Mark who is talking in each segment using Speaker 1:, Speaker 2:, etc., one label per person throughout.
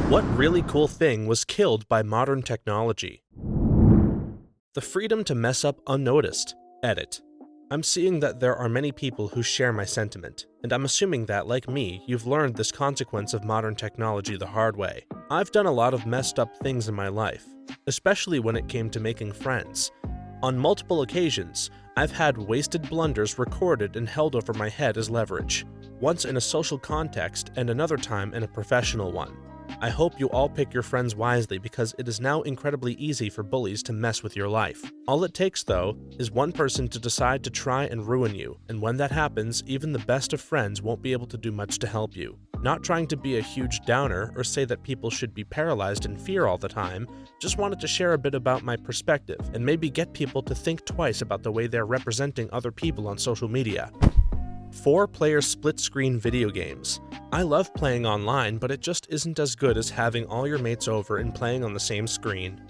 Speaker 1: What really cool thing was killed by modern technology? The freedom to mess up unnoticed. Edit. I'm seeing that there are many people who share my sentiment, and I'm assuming that, like me, you've learned this consequence of modern technology the hard way. I've done a lot of messed up things in my life, especially when it came to making friends. On multiple occasions, I've had wasted blunders recorded and held over my head as leverage, once in a social context and another time in a professional one. I hope you all pick your friends wisely because it is now incredibly easy for bullies to mess with your life. All it takes, though, is one person to decide to try and ruin you, and when that happens, even the best of friends won't be able to do much to help you. Not trying to be a huge downer or say that people should be paralyzed in fear all the time, just wanted to share a bit about my perspective and maybe get people to think twice about the way they're representing other people on social media. 4-player split-screen video games. I love playing online, but it just isn't as good as having all your mates over and playing on the same screen.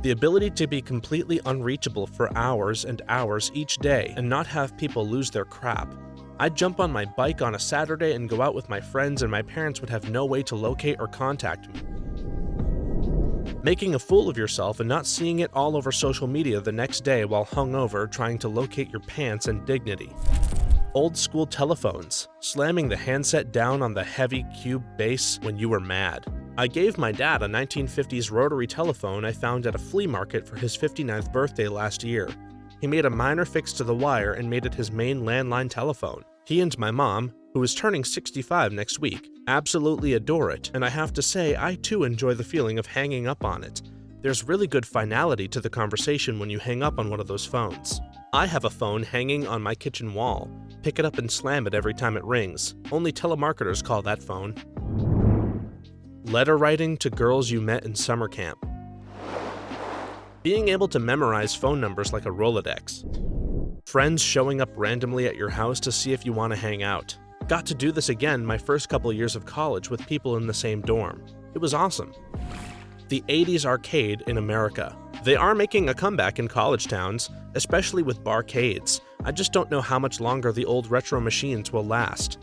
Speaker 1: The ability to be completely unreachable for hours and hours each day and not have people lose their crap. I'd jump on my bike on a Saturday and go out with my friends, and my parents would have no way to locate or contact me. Making a fool of yourself and not seeing it all over social media the next day while hungover trying to locate your pants and dignity. Old school telephones, slamming the handset down on the heavy cube base when you were mad. I gave my dad a 1950s rotary telephone I found at a flea market for his 59th birthday last year. He made a minor fix to the wire and made it his main landline telephone. He and my mom, who is turning 65 next week, absolutely adore it, and I have to say I too enjoy the feeling of hanging up on it. There's really good finality to the conversation when you hang up on one of those phones. I have a phone hanging on my kitchen wall. Pick it up and slam it every time it rings. Only telemarketers call that phone. Letter writing to girls you met in summer camp. Being able to memorize phone numbers like a Rolodex. Friends showing up randomly at your house to see if you want to hang out. Got to do this again my first couple years of college with people in the same dorm. It was awesome. The 80s arcade in America. They are making a comeback in college towns, especially with barcades. I just don't know how much longer the old retro machines will last.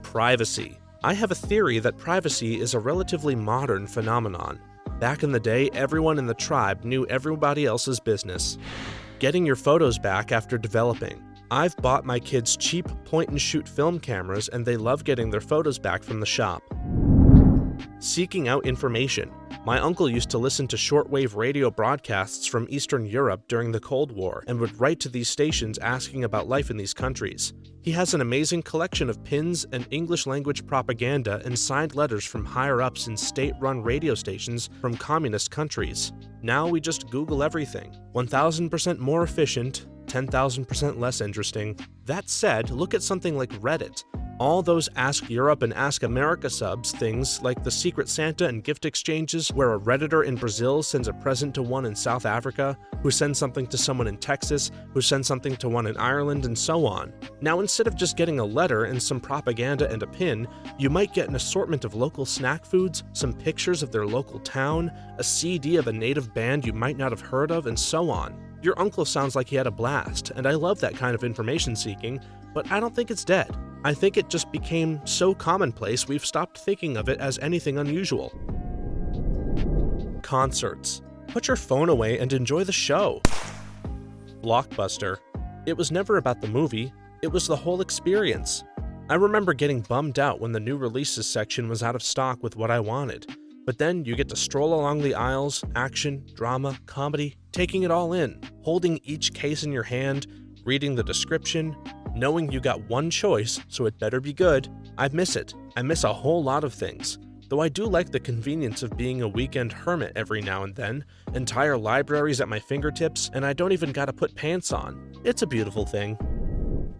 Speaker 1: Privacy. I have a theory that privacy is a relatively modern phenomenon. Back in the day, everyone in the tribe knew everybody else's business. Getting your photos back after developing. I've bought my kids cheap point-and-shoot film cameras and they love getting their photos back from the shop. Seeking out information. My uncle used to listen to shortwave radio broadcasts from Eastern Europe during the Cold War and would write to these stations asking about life in these countries. He has an amazing collection of pins and English-language propaganda and signed letters from higher-ups in state-run radio stations from communist countries. Now we just Google everything. 1,000% more efficient, 10,000% less interesting. That said, look at something like Reddit. All those Ask Europe and Ask America subs, things like the Secret Santa and gift exchanges where a Redditor in Brazil sends a present to one in South Africa, who sends something to someone in Texas, who sends something to one in Ireland, and so on. Now instead of just getting a letter and some propaganda and a pin, you might get an assortment of local snack foods, some pictures of their local town, a CD of a native band you might not have heard of, and so on. Your uncle sounds like he had a blast, and I love that kind of information seeking, but I don't think it's dead. I think it just became so commonplace we've stopped thinking of it as anything unusual. Concerts. Put your phone away and enjoy the show. Blockbuster. It was never about the movie, it was the whole experience. I remember getting bummed out when the new releases section was out of stock with what I wanted. But then you get to stroll along the aisles, action, drama, comedy, taking it all in, holding each case in your hand, reading the description, knowing you got one choice, so it better be good. I miss it. I miss a whole lot of things. Though I do like the convenience of being a weekend hermit every now and then, entire libraries at my fingertips, and I don't even gotta put pants on. It's a beautiful thing.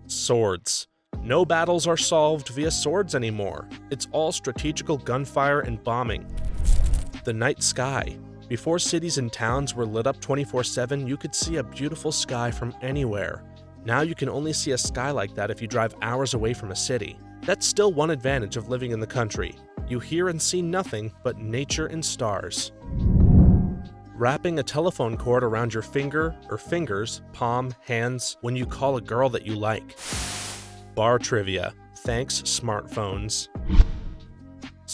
Speaker 1: Swords. No battles are solved via swords anymore. It's all strategical gunfire and bombing. The night sky. Before cities and towns were lit up 24/7, you could see a beautiful sky from anywhere. Now you can only see a sky like that if you drive hours away from a city. That's still one advantage of living in the country. You hear and see nothing but nature and stars. Wrapping a telephone cord around your finger or fingers, palm, hands when you call a girl that you like. Bar trivia. Thanks, smartphones.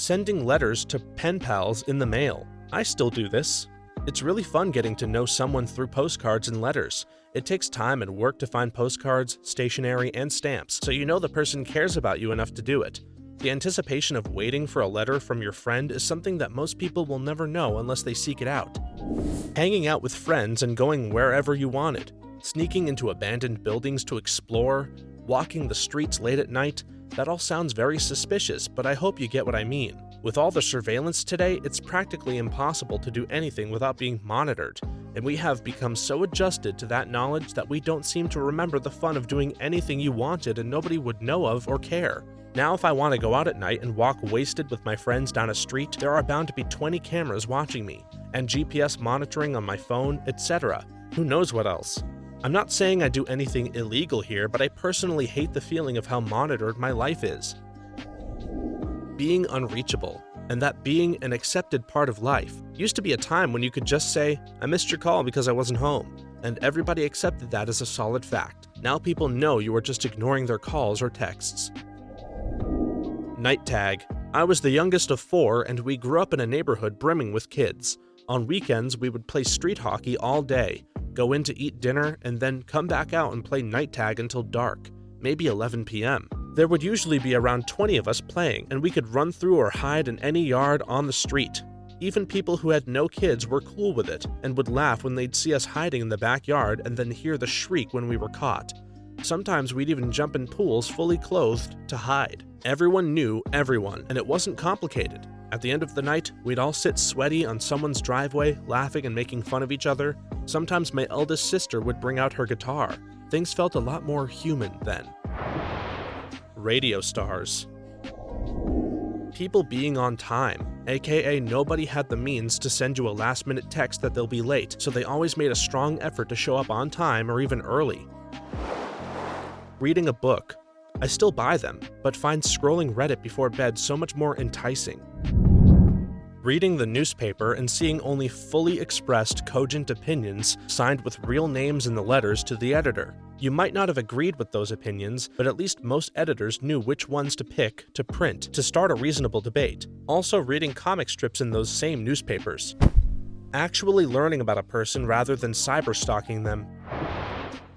Speaker 1: Sending letters to pen pals in the mail. I still do this. It's really fun getting to know someone through postcards and letters. It takes time and work to find postcards, stationery, and stamps, so you know the person cares about you enough to do it. The anticipation of waiting for a letter from your friend is something that most people will never know unless they seek it out. Hanging out with friends and going wherever you wanted. Sneaking into abandoned buildings to explore. Walking the streets late at night. That all sounds very suspicious, but I hope you get what I mean. With all the surveillance today, it's practically impossible to do anything without being monitored, and we have become so adjusted to that knowledge that we don't seem to remember the fun of doing anything you wanted and nobody would know of or care. Now if I want to go out at night and walk wasted with my friends down a street, there are bound to be 20 cameras watching me, and GPS monitoring on my phone, etc. Who knows what else? I'm not saying I do anything illegal here, but I personally hate the feeling of how monitored my life is. Being unreachable, and that being an accepted part of life. Used to be a time when you could just say, "I missed your call because I wasn't home," and everybody accepted that as a solid fact. Now people know you are just ignoring their calls or texts. Night tag. I was the youngest of 4, and we grew up in a neighborhood brimming with kids. On weekends, we would play street hockey all day, go in to eat dinner, and then come back out and play night tag until dark, maybe 11 p.m. There would usually be around 20 of us playing, and we could run through or hide in any yard on the street. Even people who had no kids were cool with it, and would laugh when they'd see us hiding in the backyard and then hear the shriek when we were caught. Sometimes we'd even jump in pools fully clothed to hide. Everyone knew everyone, and it wasn't complicated. At the end of the night, we'd all sit sweaty on someone's driveway, laughing and making fun of each other. Sometimes my eldest sister would bring out her guitar. Things felt a lot more human then. Radio stars. People being on time, aka nobody had the means to send you a last-minute text that they'll be late, so they always made a strong effort to show up on time or even early. Reading a book. I still buy them, but find scrolling Reddit before bed so much more enticing. Reading the newspaper and seeing only fully expressed, cogent opinions signed with real names in the letters to the editor. You might not have agreed with those opinions, but at least most editors knew which ones to pick to print to start a reasonable debate. Also reading comic strips in those same newspapers. Actually learning about a person rather than cyberstalking them.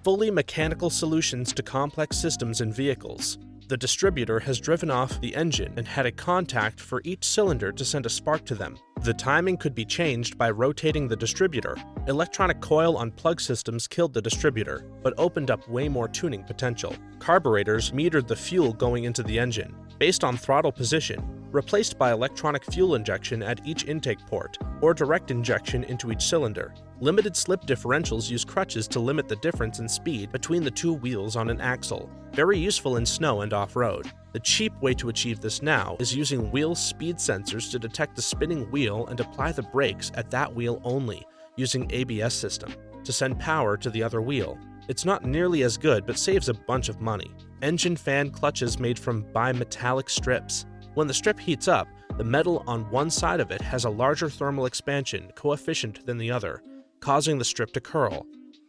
Speaker 1: Fully mechanical solutions to complex systems and vehicles. The distributor has driven off the engine and had a contact for each cylinder to send a spark to them. The timing could be changed by rotating the distributor. Electronic coil on plug systems killed the distributor, but opened up way more tuning potential. Carburetors metered the fuel going into the engine, based on throttle position, replaced by electronic fuel injection at each intake port, or direct injection into each cylinder. Limited slip differentials use crutches to limit the difference in speed between the two wheels on an axle. Very useful in snow and off-road. The cheap way to achieve this now is using wheel speed sensors to detect the spinning wheel and apply the brakes at that wheel only, using ABS system, to send power to the other wheel. It's not nearly as good, but saves a bunch of money. Engine fan clutches made from bimetallic strips. When the strip heats up, the metal on one side of it has a larger thermal expansion coefficient than the other, causing the strip to curl.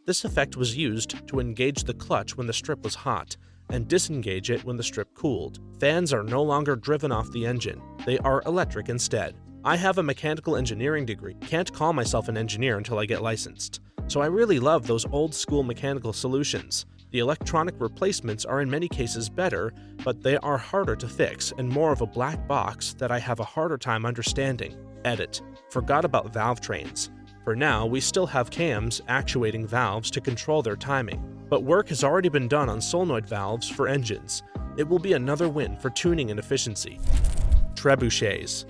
Speaker 1: This effect was used to engage the clutch when the strip was hot, and disengage it when the strip cooled. Fans are no longer driven off the engine. They are electric instead. I have a mechanical engineering degree. Can't call myself an engineer until I get licensed. So I really love those old school mechanical solutions. The electronic replacements are in many cases better, but they are harder to fix and more of a black box that I have a harder time understanding. Edit. Forgot about valve trains. For now, we still have cams actuating valves to control their timing, but work has already been done on solenoid valves for engines. It will be another win for tuning and efficiency. Trebuchets.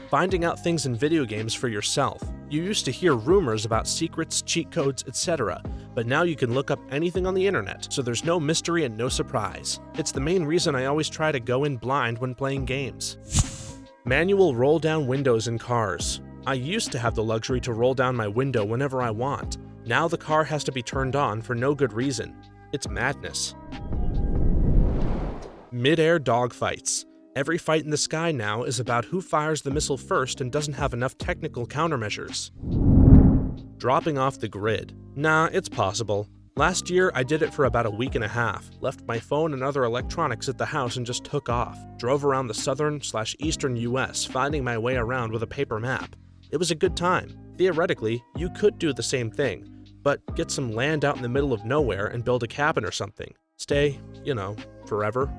Speaker 1: Finding out things in video games for yourself. You used to hear rumors about secrets, cheat codes, etc., but now you can look up anything on the internet, so there's no mystery and no surprise. It's the main reason I always try to go in blind when playing games. Manual roll-down windows in cars. I used to have the luxury to roll down my window whenever I want. Now the car has to be turned on for no good reason. It's madness. Mid-air dogfights. Every fight in the sky now is about who fires the missile first and doesn't have enough technical countermeasures. Dropping off the grid. Nah, it's possible. Last year, I did it for about a week and a half, left my phone and other electronics at the house and just took off. Drove around the southern/eastern US, finding my way around with a paper map. It was a good time. Theoretically, you could do the same thing, but get some land out in the middle of nowhere and build a cabin or something. Stay, forever.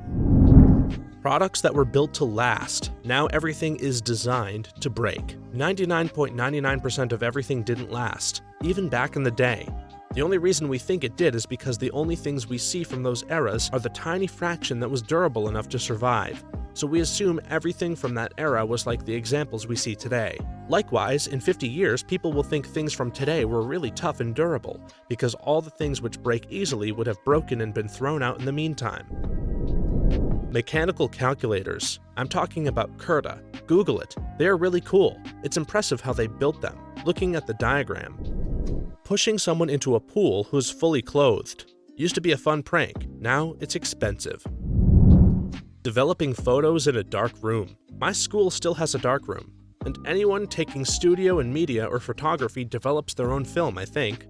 Speaker 1: Products that were built to last. Now everything is designed to break. 99.99% of everything didn't last, even back in the day. The only reason we think it did is because the only things we see from those eras are the tiny fraction that was durable enough to survive. So we assume everything from that era was like the examples we see today. Likewise, in 50 years, people will think things from today were really tough and durable, because all the things which break easily would have broken and been thrown out in the meantime. Mechanical calculators. I'm talking about Curta. Google it. They are really cool. It's impressive how they built them. Looking at the diagram. Pushing someone into a pool who's fully clothed. Used to be a fun prank. Now it's expensive. Developing photos in a dark room. My school still has a dark room, and anyone taking studio and media or photography develops their own film, I think.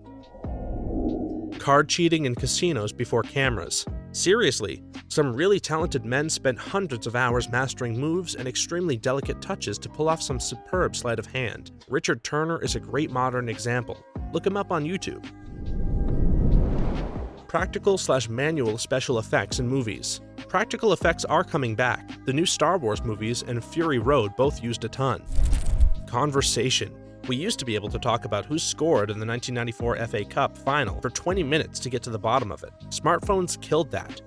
Speaker 1: Card cheating in casinos before cameras. Seriously, some really talented men spent hundreds of hours mastering moves and extremely delicate touches to pull off some superb sleight of hand. Richard Turner is a great modern example. Look him up on YouTube. Practical/manual special effects in movies. Practical effects are coming back. The new Star Wars movies and Fury Road both used a ton. Conversation. We used to be able to talk about who scored in the 1994 FA Cup final for 20 minutes to get to the bottom of it. Smartphones killed that.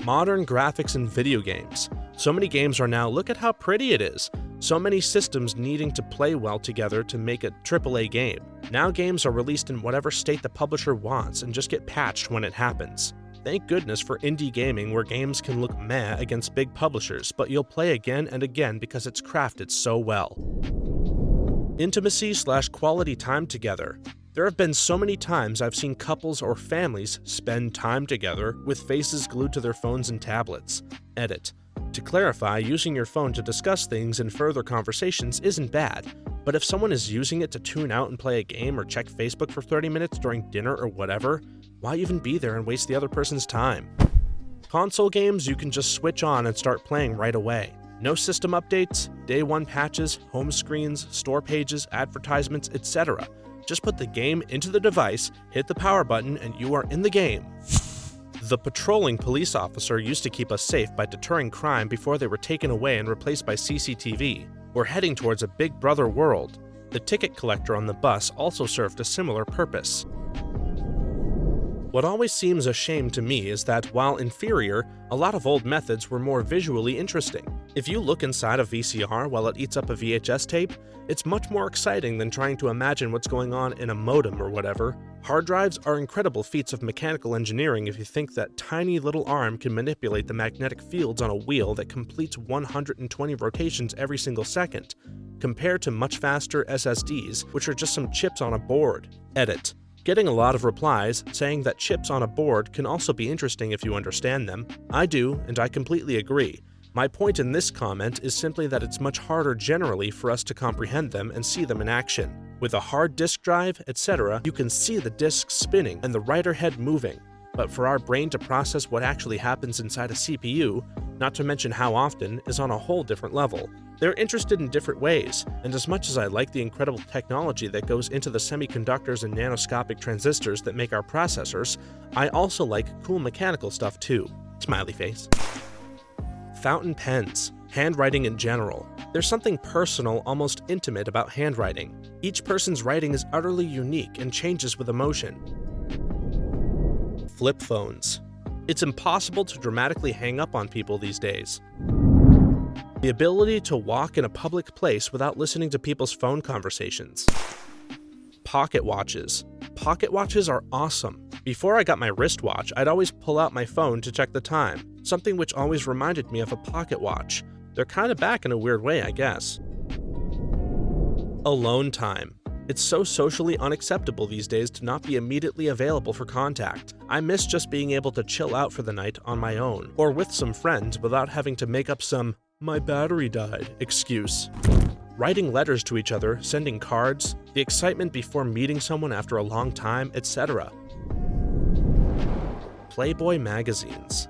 Speaker 1: Modern graphics in video games. So many games are now, look at how pretty it is. So many systems needing to play well together to make a AAA game. Now games are released in whatever state the publisher wants and just get patched when it happens. Thank goodness for indie gaming where games can look meh against big publishers, but you'll play again and again because it's crafted so well. Intimacy/quality time together. There have been so many times I've seen couples or families spend time together with faces glued to their phones and tablets. Edit. To clarify, using your phone to discuss things in further conversations isn't bad, but if someone is using it to tune out and play a game or check Facebook for 30 minutes during dinner or whatever, why even be there and waste the other person's time? Console games you can just switch on and start playing right away. No system updates, day one patches, home screens, store pages, advertisements, etc. Just put the game into the device, hit the power button, and you are in the game. The patrolling police officer used to keep us safe by deterring crime before they were taken away and replaced by CCTV. We're heading towards a Big Brother world. The ticket collector on the bus also served a similar purpose. What always seems a shame to me is that, while inferior, a lot of old methods were more visually interesting. If you look inside a VCR while it eats up a VHS tape, it's much more exciting than trying to imagine what's going on in a modem or whatever. Hard drives are incredible feats of mechanical engineering if you think that tiny little arm can manipulate the magnetic fields on a wheel that completes 120 rotations every single second, compared to much faster SSDs, which are just some chips on a board. Edit. Getting a lot of replies saying that chips on a board can also be interesting if you understand them. I do, and I completely agree. My point in this comment is simply that it's much harder generally for us to comprehend them and see them in action. With a hard disk drive, etc., you can see the disk spinning and the writer head moving. But for our brain to process what actually happens inside a CPU, not to mention how often, is on a whole different level. They're interested in different ways, and as much as I like the incredible technology that goes into the semiconductors and nanoscopic transistors that make our processors, I also like cool mechanical stuff too. Smiley face. Fountain pens. Handwriting in general. There's something personal, almost intimate about handwriting. Each person's writing is utterly unique and changes with emotion. Flip phones. It's impossible to dramatically hang up on people these days. The ability to walk in a public place without listening to people's phone conversations. Pocket watches. Pocket watches are awesome. Before I got my wristwatch, I'd always pull out my phone to check the time, something which always reminded me of a pocket watch. They're kind of back in a weird way, I guess. Alone time. It's so socially unacceptable these days to not be immediately available for contact. I miss just being able to chill out for the night on my own, or with some friends without having to make up some "my battery died" excuse. Writing letters to each other, sending cards, the excitement before meeting someone after a long time, etc. Playboy magazines.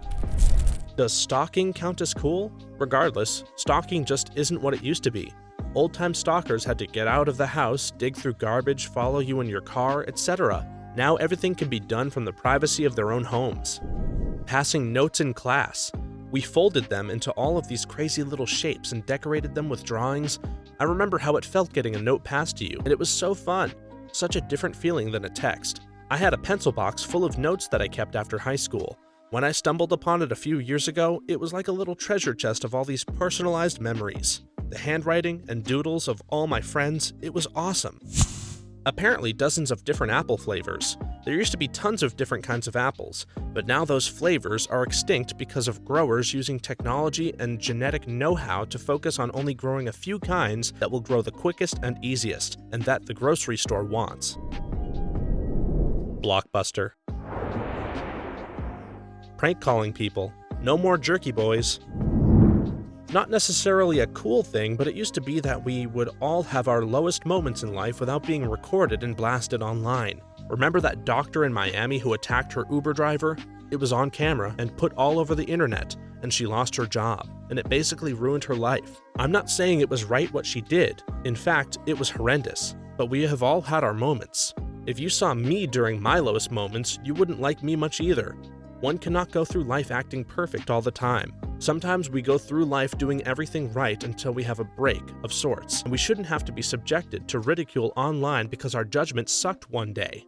Speaker 1: Does stalking count as cool? Regardless, stalking just isn't what it used to be. Old-time stalkers had to get out of the house, dig through garbage, follow you in your car, etc. Now everything can be done from the privacy of their own homes. Passing notes in class. We folded them into all of these crazy little shapes and decorated them with drawings. I remember how it felt getting a note passed to you, and it was so fun. Such a different feeling than a text. I had a pencil box full of notes that I kept after high school. When I stumbled upon it a few years ago, it was like a little treasure chest of all these personalized memories. The handwriting and doodles of all my friends, it was awesome. Apparently dozens of different apple flavors. There used to be tons of different kinds of apples, but now those flavors are extinct because of growers using technology and genetic know-how to focus on only growing a few kinds that will grow the quickest and easiest, and that the grocery store wants. Blockbuster. Prank calling people. No more jerky boys. Not necessarily a cool thing, but it used to be that we would all have our lowest moments in life without being recorded and blasted online. Remember that doctor in Miami who attacked her Uber driver? It was on camera and put all over the internet, and she lost her job, and it basically ruined her life. I'm not saying it was right what she did. In fact, it was horrendous. But we have all had our moments. If you saw me during my lowest moments, you wouldn't like me much either. One cannot go through life acting perfect all the time. Sometimes we go through life doing everything right until we have a break of sorts, and we shouldn't have to be subjected to ridicule online because our judgment sucked one day.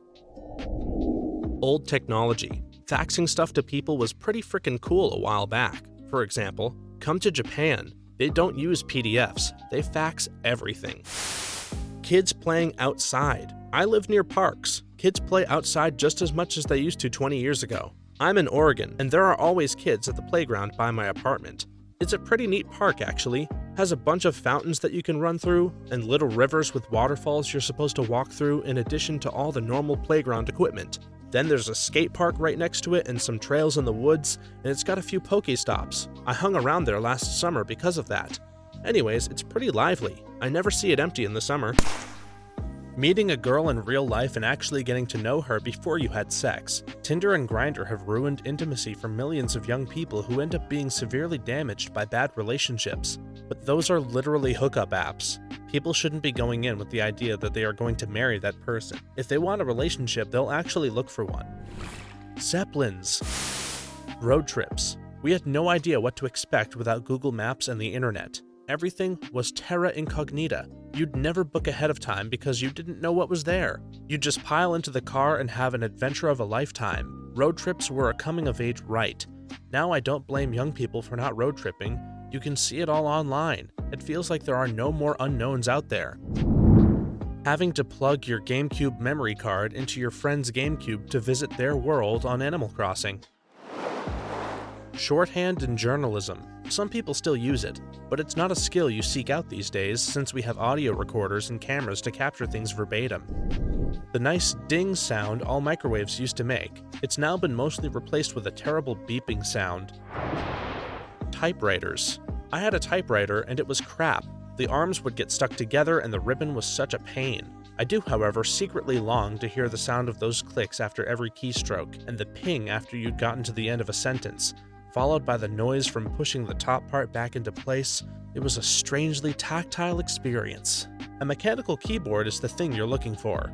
Speaker 1: Old technology. Faxing stuff to people was pretty frickin' cool a while back. For example, come to Japan. They don't use PDFs, they fax everything. Kids playing outside. I live near parks. Kids play outside just as much as they used to 20 years ago. I'm in Oregon, and there are always kids at the playground by my apartment. It's a pretty neat park, actually. Has a bunch of fountains that you can run through, and little rivers with waterfalls you're supposed to walk through in addition to all the normal playground equipment. Then there's a skate park right next to it and some trails in the woods, and it's got a few Pokestops. I hung around there last summer because of that. Anyways, it's pretty lively. I never see it empty in the summer. Meeting a girl in real life and actually getting to know her before you had sex. Tinder and Grindr have ruined intimacy for millions of young people who end up being severely damaged by bad relationships. But those are literally hookup apps. People shouldn't be going in with the idea that they are going to marry that person. If they want a relationship, they'll actually look for one. Zeppelins. Road trips. We had no idea what to expect without Google Maps and the internet. Everything was terra incognita. You'd never book ahead of time because you didn't know what was there. You'd just pile into the car and have an adventure of a lifetime. Road trips were a coming-of-age rite. Now I don't blame young people for not road tripping. You can see it all online. It feels like there are no more unknowns out there. Having to plug your GameCube memory card into your friend's GameCube to visit their world on Animal Crossing. Shorthand in journalism. Some people still use it, but it's not a skill you seek out these days since we have audio recorders and cameras to capture things verbatim. The nice ding sound all microwaves used to make, it's now been mostly replaced with a terrible beeping sound. Typewriters. I had a typewriter and it was crap. The arms would get stuck together and the ribbon was such a pain. I do, however, secretly long to hear the sound of those clicks after every keystroke, and the ping after you'd gotten to the end of a sentence, followed by the noise from pushing the top part back into place. It was a strangely tactile experience. A mechanical keyboard is the thing you're looking for.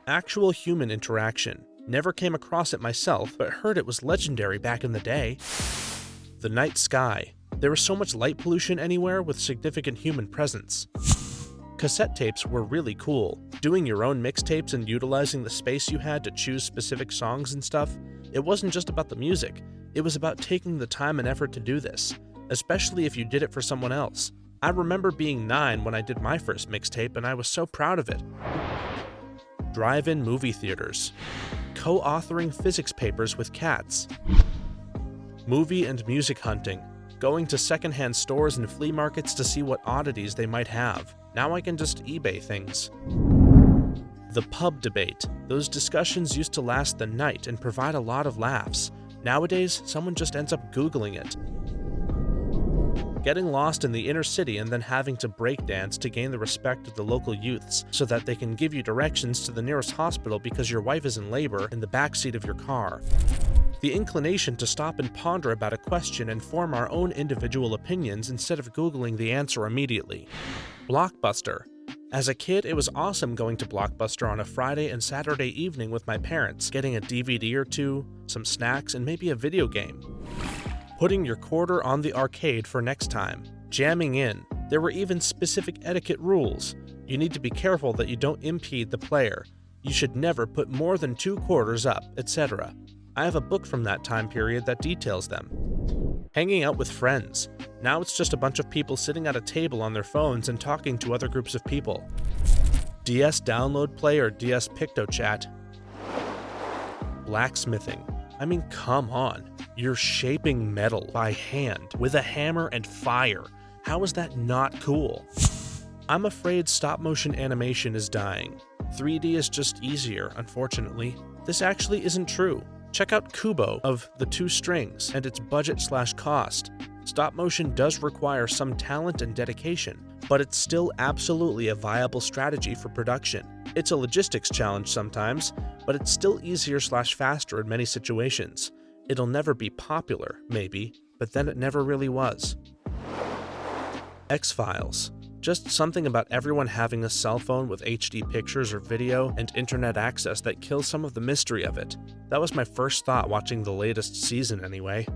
Speaker 1: Actual human interaction. Never came across it myself, but heard it was legendary back in the day. The night sky. There was so much light pollution anywhere with significant human presence. Cassette tapes were really cool. Doing your own mixtapes and utilizing the space you had to choose specific songs and stuff. It wasn't just about the music. It was about taking the time and effort to do this, especially if you did it for someone else. I remember being 9 when I did my first mixtape and I was so proud of it. Drive-in movie theaters. Co-authoring physics papers with cats. Movie and music hunting. Going to secondhand stores and flea markets to see what oddities they might have. Now I can just eBay things. The pub debate. Those discussions used to last the night and provide a lot of laughs. Nowadays, someone just ends up Googling it. getting lost in the inner city and then having to breakdance to gain the respect of the local youths so that they can give you directions to the nearest hospital because your wife is in labor in the backseat of your car. The inclination to stop and ponder about a question and form our own individual opinions instead of Googling the answer immediately. Blockbuster. As a kid, it was awesome going to Blockbuster on a Friday and Saturday evening with my parents, getting a DVD or two, some snacks, and maybe a video game. Putting your quarter on the arcade for next time. Jamming in. There were even specific etiquette rules. You need to be careful that you don't impede the player. You should never put more than 2 quarters up, etc. I have a book from that time period that details them. Hanging out with friends. Now it's just a bunch of people sitting at a table on their phones and talking to other groups of people. DS Download Play or DS PictoChat. Blacksmithing. I mean, come on. You're shaping metal by hand with a hammer and fire. How is that not cool? I'm afraid stop-motion animation is dying. 3D is just easier, unfortunately. This actually isn't true. Check out Kubo of The Two Strings and its budget/cost. Stop motion does require some talent and dedication, but it's still absolutely a viable strategy for production. It's a logistics challenge sometimes, but it's still easier/faster in many situations. It'll never be popular, maybe, but then it never really was. X-Files. Just something about everyone having a cell phone with HD pictures or video and internet access that kills some of the mystery of it. That was my first thought watching the latest season anyway.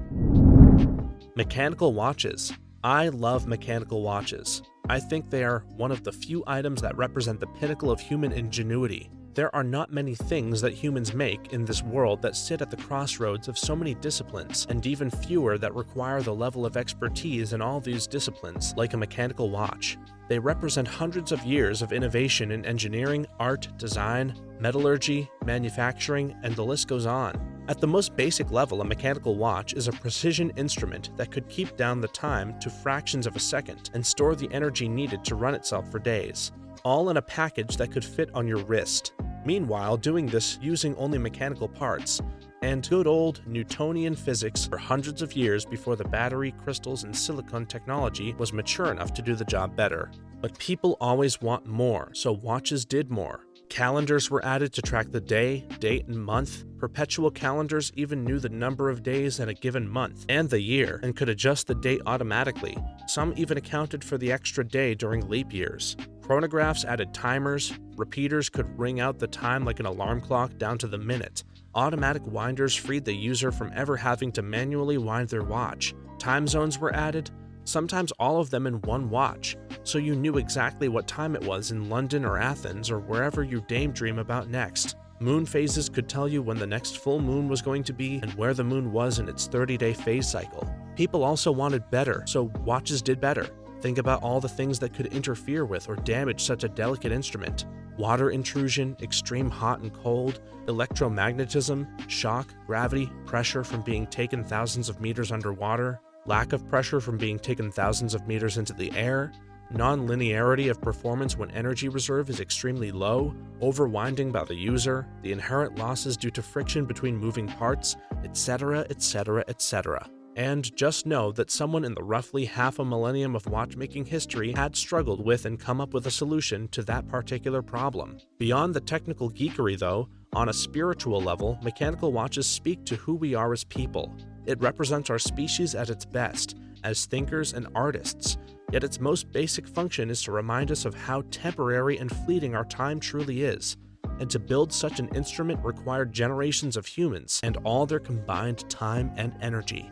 Speaker 1: Mechanical watches. I love mechanical watches. I think they are one of the few items that represent the pinnacle of human ingenuity. There are not many things that humans make in this world that sit at the crossroads of so many disciplines, and even fewer that require the level of expertise in all these disciplines, like a mechanical watch. They represent hundreds of years of innovation in engineering, art, design, metallurgy, manufacturing, and the list goes on. At the most basic level, a mechanical watch is a precision instrument that could keep down the time to fractions of a second and store the energy needed to run itself for days, all in a package that could fit on your wrist. Meanwhile, doing this using only mechanical parts, and good old Newtonian physics for hundreds of years before the battery, crystals, and silicon technology was mature enough to do the job better. But people always want more, so watches did more. Calendars were added to track the day, date, and month. Perpetual calendars even knew the number of days in a given month and the year and could adjust the date automatically. Some even accounted for the extra day during leap years. Chronographs added timers. Repeaters could ring out the time like an alarm clock down to the minute. Automatic winders freed the user from ever having to manually wind their watch. Time zones were added, sometimes all of them in one watch, so you knew exactly what time it was in London or Athens or wherever you daydream about next. Moon phases could tell you when the next full moon was going to be and where the moon was in its 30-day phase cycle. People also wanted better, so watches did better. Think about all the things that could interfere with or damage such a delicate instrument. Water intrusion, extreme hot and cold, electromagnetism, shock, gravity, pressure from being taken thousands of meters underwater, lack of pressure from being taken thousands of meters into the air, non-linearity of performance when energy reserve is extremely low, overwinding by the user, the inherent losses due to friction between moving parts, etc., etc., etc. And just know that someone in the roughly half a millennium of watchmaking history had struggled with and come up with a solution to that particular problem. Beyond the technical geekery though, on a spiritual level, mechanical watches speak to who we are as people. It represents our species at its best, as thinkers and artists, yet its most basic function is to remind us of how temporary and fleeting our time truly is. And to build such an instrument required generations of humans and all their combined time and energy.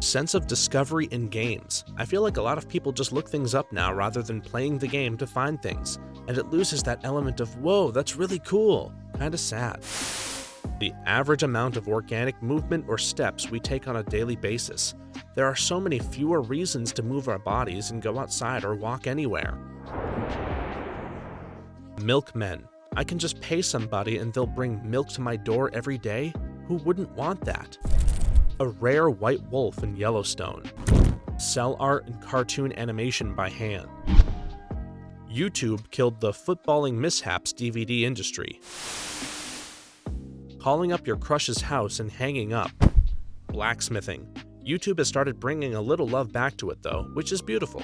Speaker 1: Sense of discovery in games. I feel like a lot of people just look things up now rather than playing the game to find things, and it loses that element of, whoa, that's really cool. Kinda sad. The average amount of organic movement or steps we take on a daily basis. There are so many fewer reasons to move our bodies and go outside or walk anywhere. Milkmen. I can just pay somebody and they'll bring milk to my door every day? Who wouldn't want that? A rare white wolf in Yellowstone. Cell art and cartoon animation by hand. YouTube killed the footballing mishaps DVD industry. Calling up your crush's house and hanging up. Blacksmithing. YouTube has started bringing a little love back to it though, which is beautiful.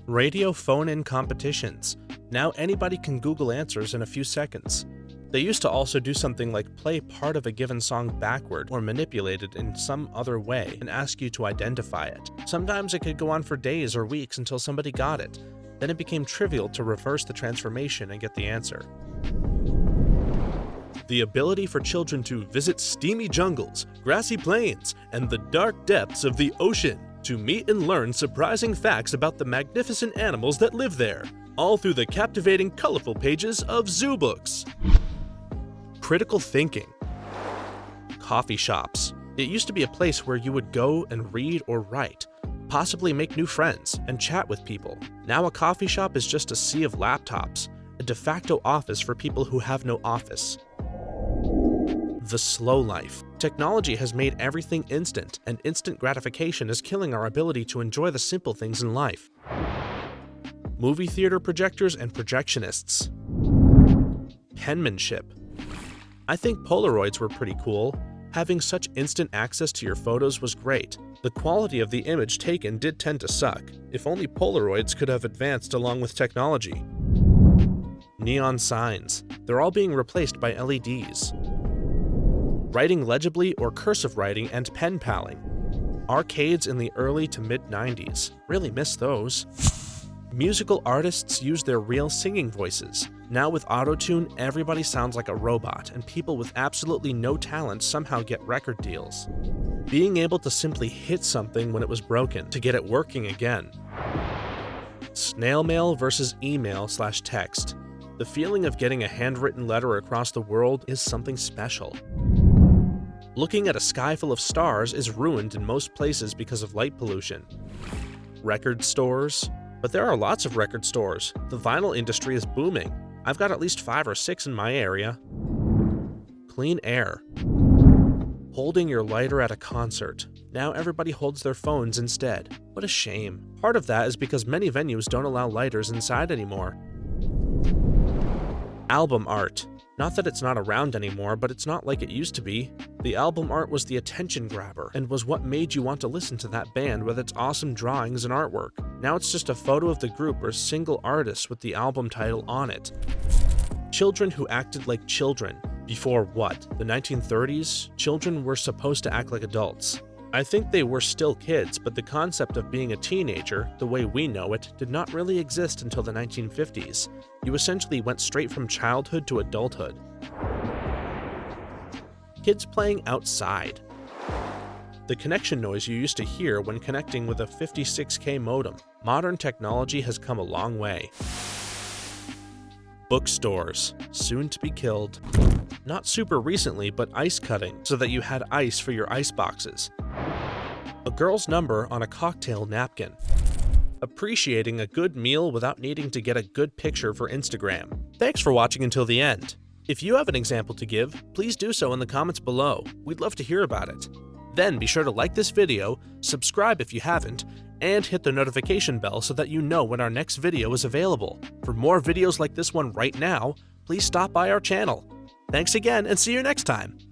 Speaker 1: Radio phone-in competitions. Now anybody can Google answers in a few seconds. They used to also do something like play part of a given song backward or manipulate it in some other way and ask you to identify it. Sometimes it could go on for days or weeks until somebody got it. Then it became trivial to reverse the transformation and get the answer. The ability for children to visit steamy jungles, grassy plains, and the dark depths of the ocean, to meet and learn surprising facts about the magnificent animals that live there, all through the captivating, colorful pages of zoo books. Critical thinking. Coffee shops. It used to be a place where you would go and read or write, possibly make new friends, and chat with people. Now a coffee shop is just a sea of laptops, a de facto office for people who have no office. The slow life. Technology has made everything instant, and instant gratification is killing our ability to enjoy the simple things in life. Movie theater projectors and projectionists. Penmanship. I think Polaroids were pretty cool. Having such instant access to your photos was great. The quality of the image taken did tend to suck. If only Polaroids could have advanced along with technology. Neon signs. They're all being replaced by LEDs. Writing legibly or cursive writing and pen paling. Arcades in the early to mid-90s. Really miss those. Musical artists use their real singing voices. Now with autotune, everybody sounds like a robot, and people with absolutely no talent somehow get record deals. Being able to simply hit something when it was broken to get it working again. Snail mail versus email/text. The feeling of getting a handwritten letter across the world is something special. Looking at a sky full of stars is ruined in most places because of light pollution. Record stores. But there are lots of record stores. The vinyl industry is booming. I've got at least 5 or 6 in my area. Clean air. Holding your lighter at a concert. Now everybody holds their phones instead. What a shame. Part of that is because many venues don't allow lighters inside anymore. Album art. Not that it's not around anymore, but it's not like it used to be. The album art was the attention grabber and was what made you want to listen to that band with its awesome drawings and artwork. Now it's just a photo of the group or single artist with the album title on it. Children who acted like children. Before what? The 1930s? Children were supposed to act like adults. I think they were still kids, but the concept of being a teenager, the way we know it, did not really exist until the 1950s. You essentially went straight from childhood to adulthood. Kids playing outside. The connection noise you used to hear when connecting with a 56K modem. Modern technology has come a long way. Bookstores, soon to be killed. Not super recently, but ice cutting, so that you had ice for your ice boxes. A girl's number on a cocktail napkin. Appreciating a good meal without needing to get a good picture for Instagram. Thanks for watching until the end. If you have an example to give, please do so in the comments below. We'd love to hear about it. Then be sure to like this video, subscribe if you haven't, and hit the notification bell so that you know when our next video is available. For more videos like this one right now, please stop by our channel. Thanks again and see you next time!